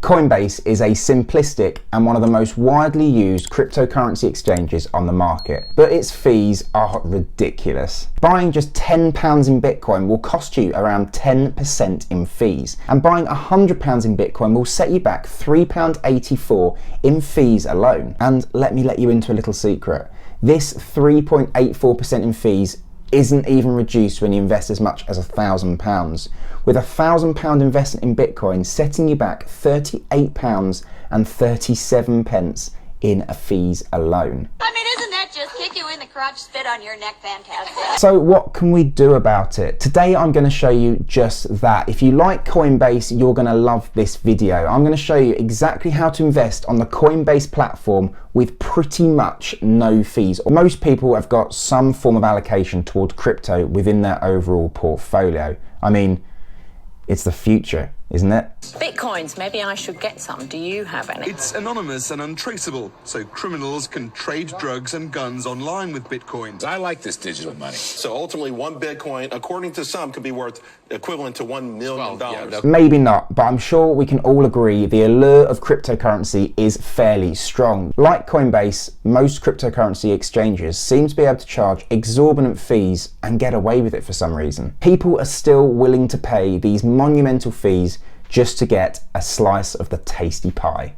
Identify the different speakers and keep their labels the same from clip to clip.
Speaker 1: Coinbase is a simplistic and one of the most widely used cryptocurrency exchanges on the market, but its fees are ridiculous. Buying just £10 in Bitcoin will cost you around 10% in fees, and buying £100 in Bitcoin will set you back £3.84 in fees alone. And let me let you into a little secret. This 3.84% in fees isn't even reduced when you invest as much as £1,000, with £1,000 investment in Bitcoin setting you back £38.37 in fees alone.
Speaker 2: I mean, isn't that just kick you in the crotch, spit on your neck fantastic?
Speaker 1: So what can we do about it? Today I'm going to show you just that. If you like Coinbase, you're going to love this video. I'm going to show you exactly how to invest on the Coinbase platform with pretty much no fees. Most people have got some form of allocation toward crypto within their overall portfolio. I mean, it's the future, isn't it?
Speaker 3: Bitcoins, maybe I should get some. Do you have any?
Speaker 4: It's anonymous and untraceable, so criminals can trade drugs and guns online with Bitcoins.
Speaker 5: I like this digital money.
Speaker 6: So ultimately, one Bitcoin, according to some, could be worth equivalent to $1 million.
Speaker 1: Maybe not, but I'm sure we can all agree the allure of cryptocurrency is fairly strong. Like Coinbase, most cryptocurrency exchanges seem to be able to charge exorbitant fees and get away with it for some reason. People are still willing to pay these monumental fees just to get a slice of the tasty pie.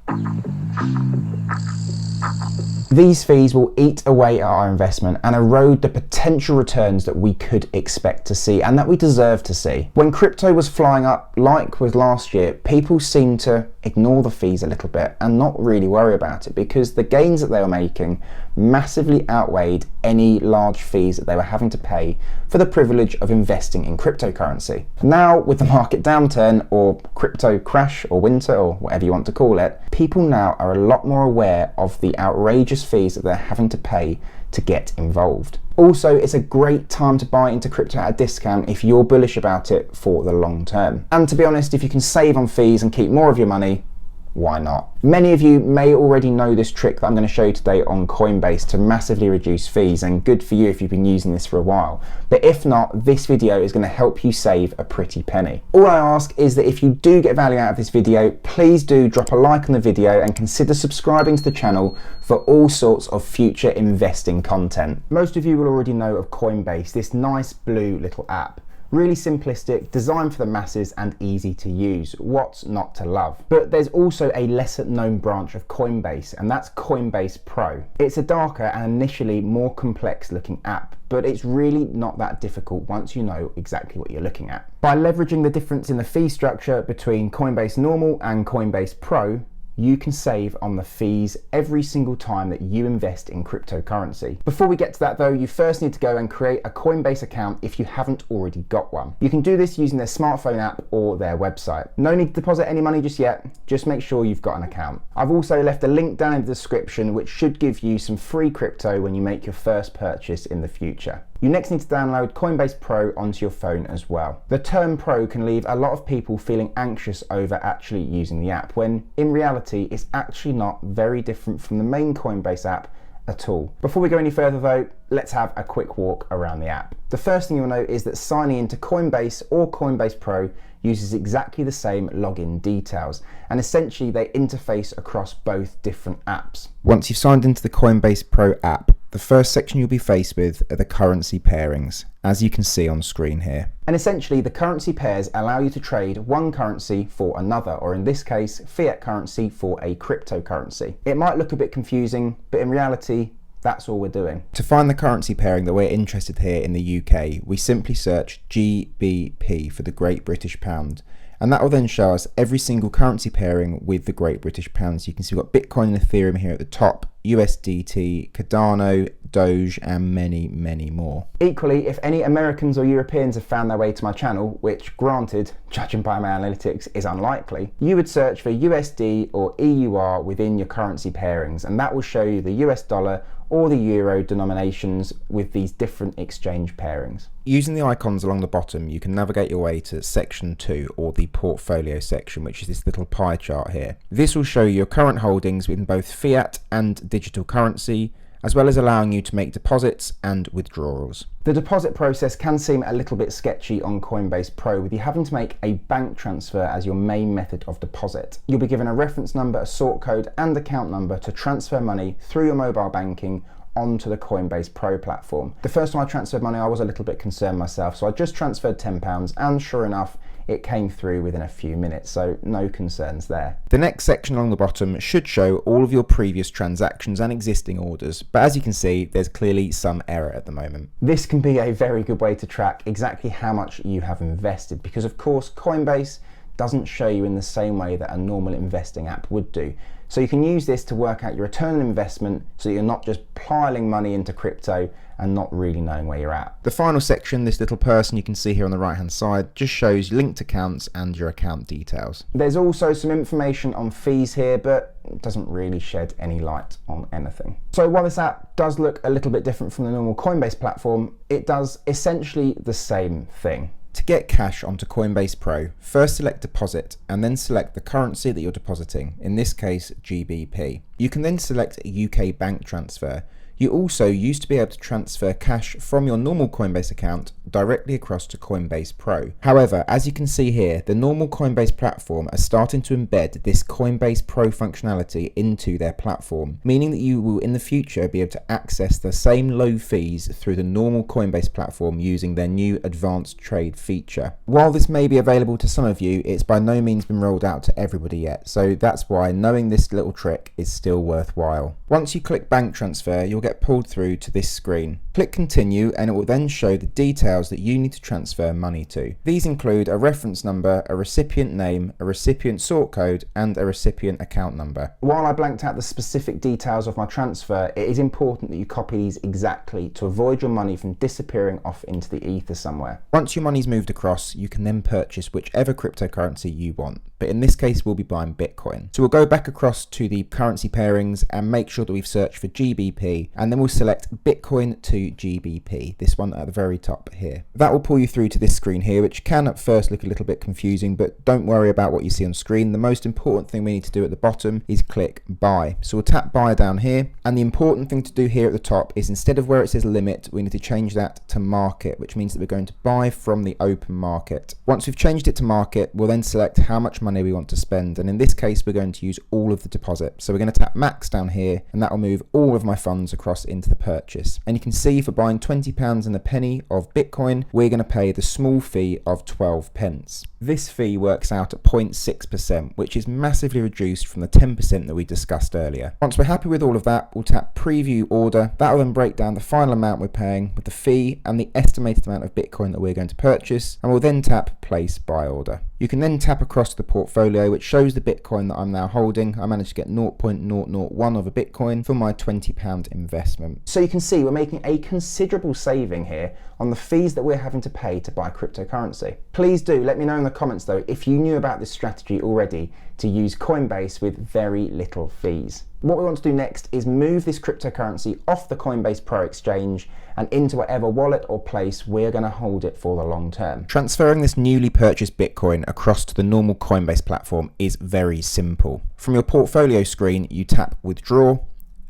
Speaker 1: These fees will eat away at our investment and erode the potential returns that we could expect to see and that we deserve to see. When crypto was flying up, like with last year, people seemed to ignore the fees a little bit and not really worry about it because the gains that they were making massively outweighed any large fees that they were having to pay for the privilege of investing in cryptocurrency. Now, with the market downturn or crypto crash or winter or whatever you want to call it, people now are a lot more aware of the outrageous fees that they're having to pay to get involved. Also, it's a great time to buy into crypto at a discount if you're bullish about it for the long term. And to be honest, if you can save on fees and keep more of your money, why not? Many of you may already know this trick that I'm going to show you today on Coinbase to massively reduce fees, and good for you if you've been using this for a while. But if not, this video is going to help you save a pretty penny. All I ask is that if you do get value out of this video, please do drop a like on the video and consider subscribing to the channel for all sorts of future investing content. Most of you will already know of Coinbase, this nice blue little app. Really simplistic, designed for the masses and easy to use. What's not to love? But there's also a lesser known branch of Coinbase, and that's Coinbase Pro. It's a darker and initially more complex looking app, but it's really not that difficult once you know exactly what you're looking at. By leveraging the difference in the fee structure between Coinbase Normal and Coinbase Pro, you can save on the fees every single time that you invest in cryptocurrency. Before we get to that though, you first need to go and create a Coinbase account if you haven't already got one. You can do this using their smartphone app or their website. No need to deposit any money just yet, just make sure you've got an account. I've also left a link down in the description which should give you some free crypto when you make your first purchase in the future. You next need to download Coinbase Pro onto your phone as well. The term Pro can leave a lot of people feeling anxious over actually using the app, when in reality it's actually not very different from the main Coinbase app at all. Before we go any further though, let's have a quick walk around the app. The first thing you'll note is that signing into Coinbase or Coinbase Pro uses exactly the same login details, and essentially they interface across both different apps. Once you've signed into the Coinbase Pro app, the first section you'll be faced with are the currency pairings, as you can see on screen here. And essentially the currency pairs allow you to trade one currency for another, or in this case, fiat currency for a cryptocurrency. It might look a bit confusing, but in reality, that's all we're doing. To find the currency pairing that we're interested here in the UK, we simply search GBP for the Great British Pound, and that will then show us every single currency pairing with the Great British Pound. So you can see we've got Bitcoin and Ethereum here at the top, USDT, Cardano, Doge, and many, many more. Equally, if any Americans or Europeans have found their way to my channel, which granted, judging by my analytics, is unlikely, you would search for USD or EUR within your currency pairings, and that will show you the US dollar or the euro denominations with these different exchange pairings. Using the icons along the bottom, you can navigate your way to section 2, or the portfolio section, which is this little pie chart here. This will show you your current holdings in both fiat and digital currency, as well as allowing you to make deposits and withdrawals. The deposit process can seem a little bit sketchy on Coinbase Pro, with you having to make a bank transfer as your main method of deposit. You'll be given a reference number, a sort code and account number to transfer money through your mobile banking onto the Coinbase Pro platform. The first time I transferred money, I was a little bit concerned myself, so I just transferred £10 and sure enough, it came through within a few minutes, so no concerns there. The next section along the bottom should show all of your previous transactions and existing orders, but as you can see, there's clearly some error at the moment. This can be a very good way to track exactly how much you have invested, because of course Coinbase doesn't show you in the same way that a normal investing app would do. So you can use this to work out your return on investment so that you're not just piling money into crypto and not really knowing where you're at. The final section, this little person you can see here on the right hand side, just shows linked accounts and your account details. There's also some information on fees here, but it doesn't really shed any light on anything. So while this app does look a little bit different from the normal Coinbase platform, it does essentially the same thing. To get cash onto Coinbase Pro, first select deposit and then select the currency that you're depositing, in this case GBP. You can then select UK bank transfer. You also used to be able to transfer cash from your normal Coinbase account directly across to Coinbase Pro. However, as you can see here, the normal Coinbase platform are starting to embed this Coinbase Pro functionality into their platform, meaning that you will in the future be able to access the same low fees through the normal Coinbase platform using their new advanced trade feature. While this may be available to some of you, it's by no means been rolled out to everybody yet, so that's why knowing this little trick is still worthwhile. Once you click bank transfer, you'll get pulled through to this screen. Click continue and it will then show the details that you need to transfer money to. These include a reference number, a recipient name, a recipient sort code and a recipient account number. While I blanked out the specific details of my transfer, it is important that you copy these exactly to avoid your money from disappearing off into the ether somewhere. Once your money's moved across, you can then purchase whichever cryptocurrency you want, but in this case we'll be buying Bitcoin. So we'll go back across to the currency pairings and make sure that we've searched for GBP, and then we'll select Bitcoin to GBP, this one at the very top here. That will pull you through to this screen here, which can at first look a little bit confusing, but don't worry about what you see on screen. The most important thing we need to do at the bottom is click buy. So we'll tap buy down here, and the important thing to do here at the top is instead of where it says limit, we need to change that to market, which means that we're going to buy from the open market. Once we've changed it to market, we'll then select how much money we want to spend, and in this case we're going to use all of the deposit. So we're going to tap max down here, and that will move all of my funds across into the purchase. And you can see for buying £20 and a penny of Bitcoin, we're going to pay the small fee of 12 pence. This fee works out at 0.6%, which is massively reduced from the 10% that we discussed earlier. Once we're happy with all of that, we'll tap preview order. That will then break down the final amount we're paying with the fee and the estimated amount of Bitcoin that we're going to purchase, and we'll then tap place buy order. You can then tap across to the portfolio, which shows the Bitcoin that I'm now holding. I managed to get 0.001 of a Bitcoin for my £20 investment. So you can see we're making a considerable saving here on the fees that we're having to pay to buy cryptocurrency. Please do let me know in the comments though if you knew about this strategy already to use Coinbase with very little fees. What we want to do next is move this cryptocurrency off the Coinbase Pro exchange and into whatever wallet or place we're going to hold it for the long term. Transferring this newly purchased Bitcoin across to the normal Coinbase platform is very simple. From your portfolio screen, you tap withdraw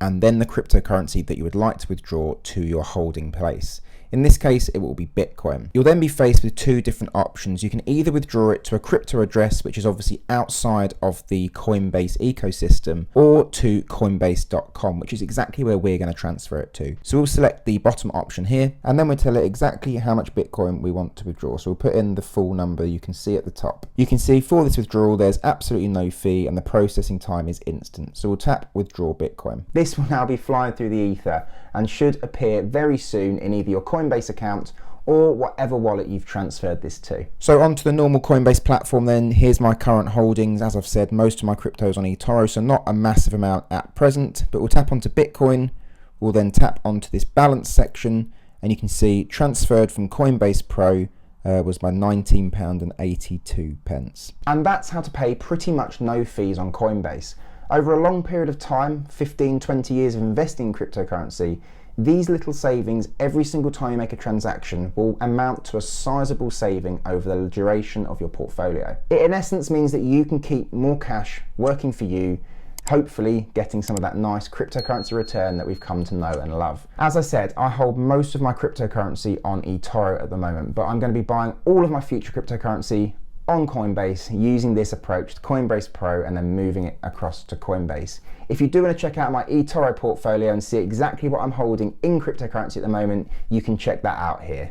Speaker 1: and then the cryptocurrency that you would like to withdraw to your holding place. In this case, it will be Bitcoin. You'll then be faced with two different options. You can either withdraw it to a crypto address, which is obviously outside of the Coinbase ecosystem, or to coinbase.com, which is exactly where we're going to transfer it to. So we'll select the bottom option here, and then we'll tell it exactly how much Bitcoin we want to withdraw. So we'll put in the full number you can see at the top. You can see for this withdrawal, there's absolutely no fee, and the processing time is instant. So we'll tap withdraw Bitcoin. This will now be flying through the ether and should appear very soon in either your Coinbase account or whatever wallet you've transferred this to. So onto the normal Coinbase platform then. Here's my current holdings. As I've said, most of my cryptos on eToro, so not a massive amount at present, but we'll tap onto Bitcoin. We'll then tap onto this balance section, and you can see transferred from Coinbase Pro was my £19.82. And that's how to pay pretty much no fees on Coinbase. Over a long period of time, 15, 20 years of investing in cryptocurrency, these little savings every single time you make a transaction will amount to a sizable saving over the duration of your portfolio. It in essence means that you can keep more cash working for you, hopefully getting some of that nice cryptocurrency return that we've come to know and love. As I said, I hold most of my cryptocurrency on eToro at the moment, but I'm going to be buying all of my future cryptocurrency on Coinbase using this approach to Coinbase Pro and then moving it across to Coinbase. If you do want to check out my eToro portfolio and see exactly what I'm holding in cryptocurrency at the moment, you can check that out here.